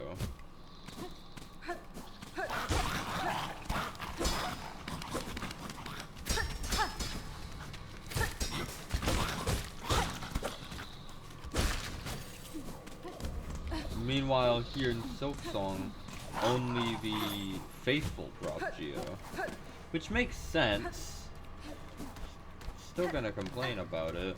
Meanwhile, here in Silksong, only the faithful drop Geo. Which makes sense. Still gonna complain about it.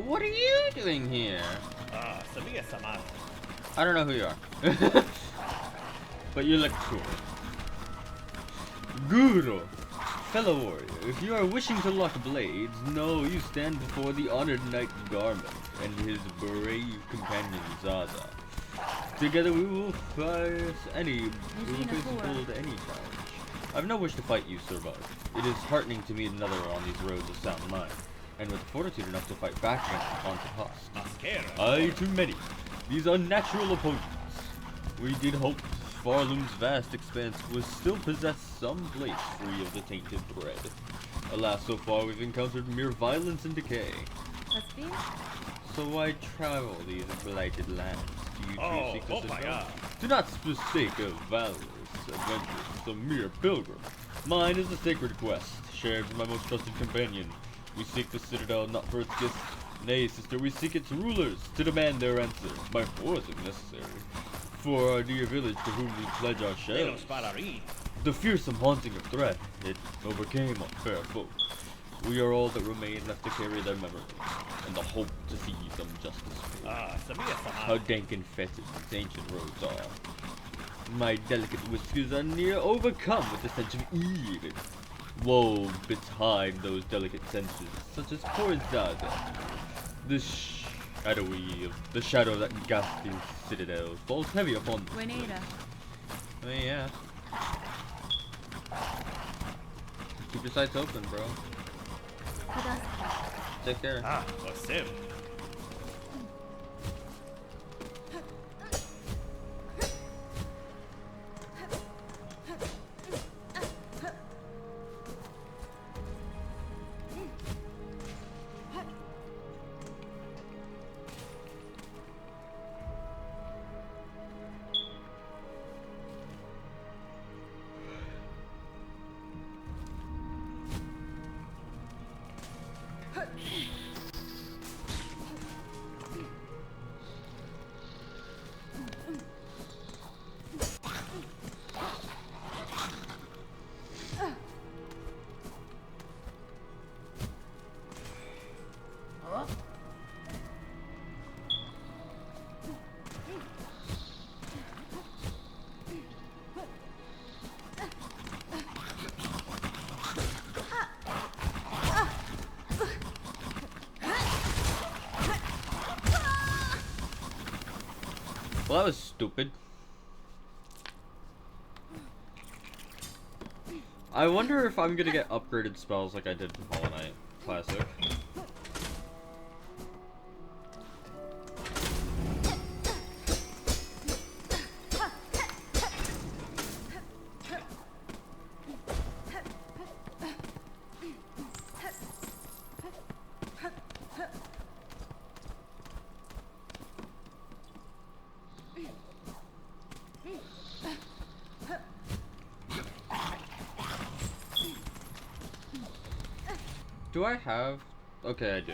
What are you doing here? I don't know who you are. But you look cool. Guru! Fellow warrior, if you are wishing to lock blades, know you stand before the honored knight Garmin and his brave companion Zaza. Together we will face bold any challenge. I've no wish to fight you, Servant. It is heartening to meet another on these roads of sound mind, and with fortitude enough to fight back against the haunted husk. Aye, too many. These unnatural opponents. We did hope Farloom's vast expanse was still possessed some place free of the tainted bread. Alas, so far we've encountered mere violence and decay. So why travel these blighted lands? Do you truly seek this adventure? Do not mistake a valorous adventure as a mere pilgrim. Mine is a sacred quest, shared with my most trusted companion. We seek the citadel not for its gifts. Nay, sister, we seek its rulers to demand their answer, by force if necessary. For our dear village to whom we pledge our shells. The fearsome haunting of threat, it overcame on fair folk. We are all that remain left to carry their memory, and the hope to see some justice free. How dank and fetid these ancient roads are. My delicate whiskers are near overcome with the sense of evil. Woe betide those delicate senses, such as poor Zaza. The shadow of that ghastly citadel falls heavy upon the place. I mean, yeah. Keep your sights open, bro. Take care. What's him? Well, that was stupid. I wonder if I'm gonna get upgraded spells like I did in Hollow Knight Classic. Do I have? Okay, I do.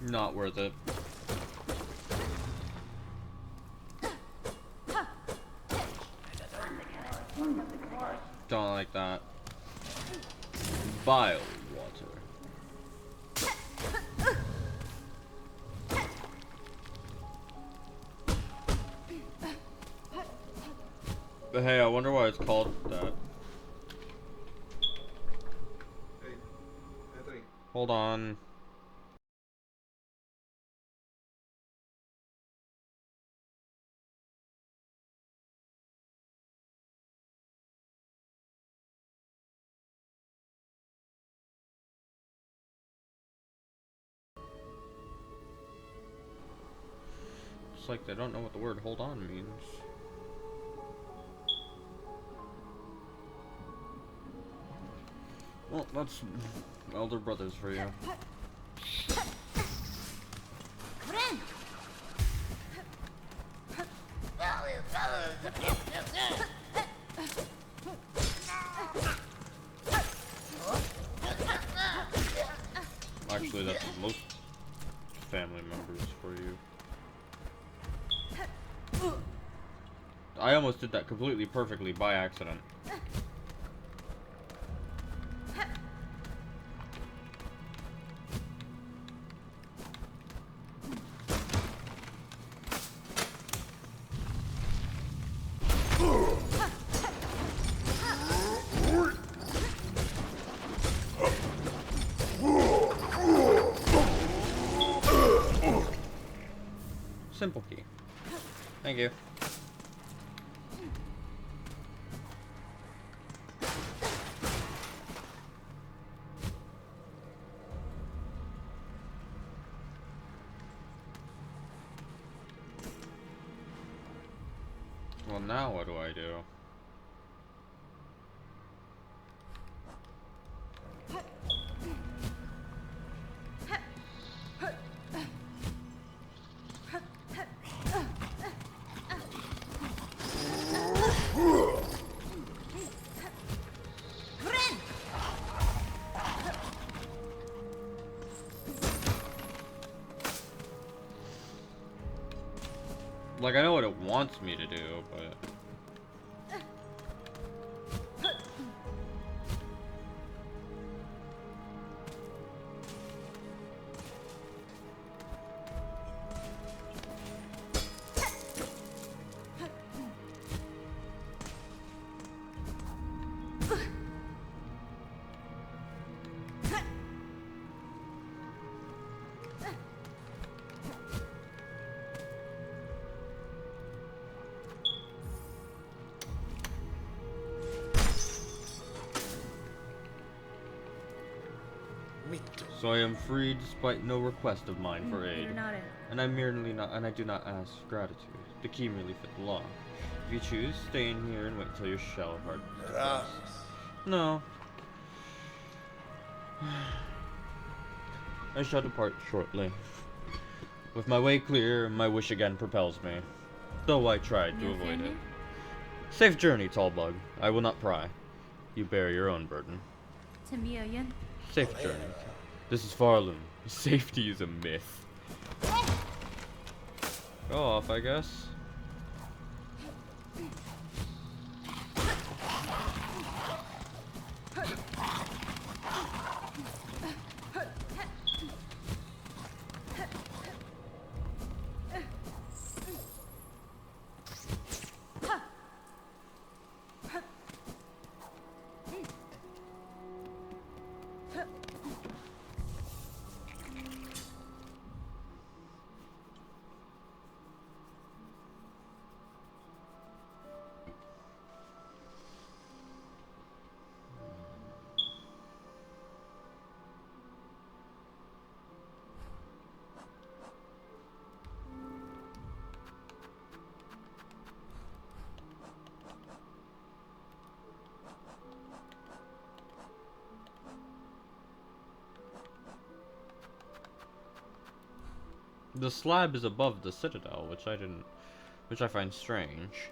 Not worth it. Don't like that. Bile water. But hey, I wonder why it's called that. Hey, Anthony. Hold on. It's like they don't know what the word hold on means. Well, that's elder brothers for you. Actually, that's most family members for you. I almost did that completely perfectly by accident. Simple key. Thank you. Well, now what do I do? Like, I know what it wants me to do, but... So I am free despite no request of mine for aid. And I do not ask gratitude. The key merely fit the lock. If you choose, stay in here and wait until your shell hardens. No. I shall depart shortly. With my way clear, my wish again propels me. Though I tried to avoid it. Safe journey, tall bug. I will not pry. You bear your own burden. Safe journey. This is Farlum. Safety is a myth. Go off, I guess. The slab is above the citadel, which I find strange.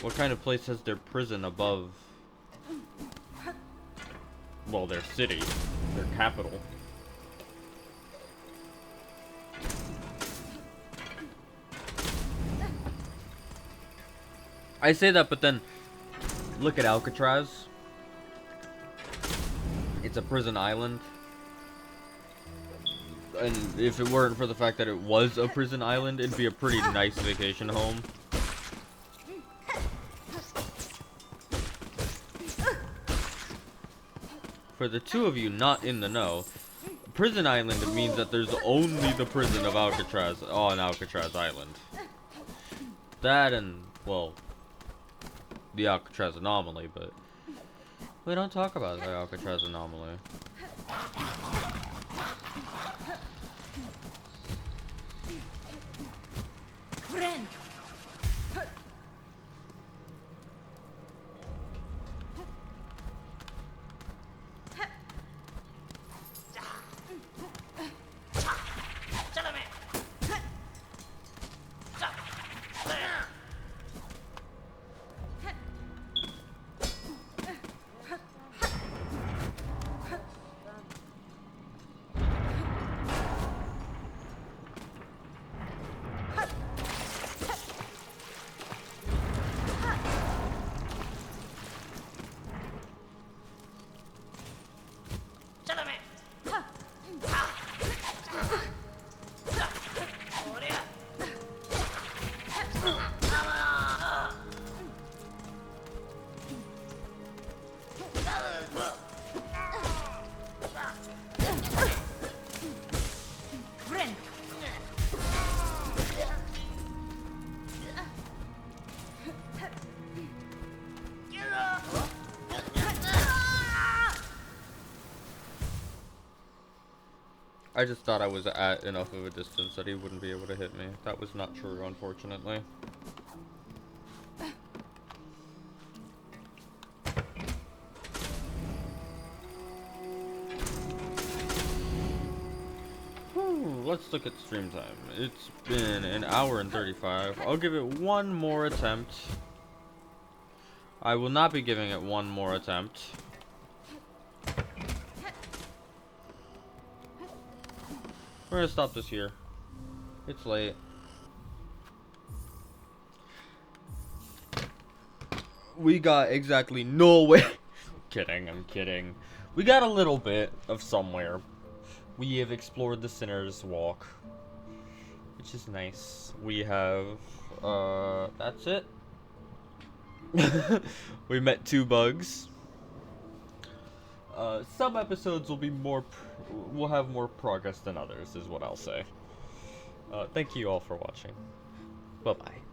What kind of place has their prison above, well, their city, their capital? I say that, but then look at Alcatraz. It's a prison island. And if it weren't for the fact that it was a prison island, it'd be a pretty nice vacation home. For the two of you not in the know, prison island means that there's only the prison of Alcatraz on Alcatraz Island. That and, well, the Alcatraz anomaly, but we don't talk about the Alcatraz anomaly. I just thought I was at enough of a distance that he wouldn't be able to hit me. That was not true, unfortunately. Let's look at stream time. It's been an hour and 35. I'll give it one more attempt. I will not be giving it one more attempt. We're gonna stop this here. It's late. We got exactly no way. Kidding, I'm kidding. We got a little bit of somewhere. We have explored the Sinner's Walk, which is nice. We have, that's it. We met 2 bugs. Some episodes will be will have more progress than others, is what I'll say. Thank you all for watching. Bye-bye.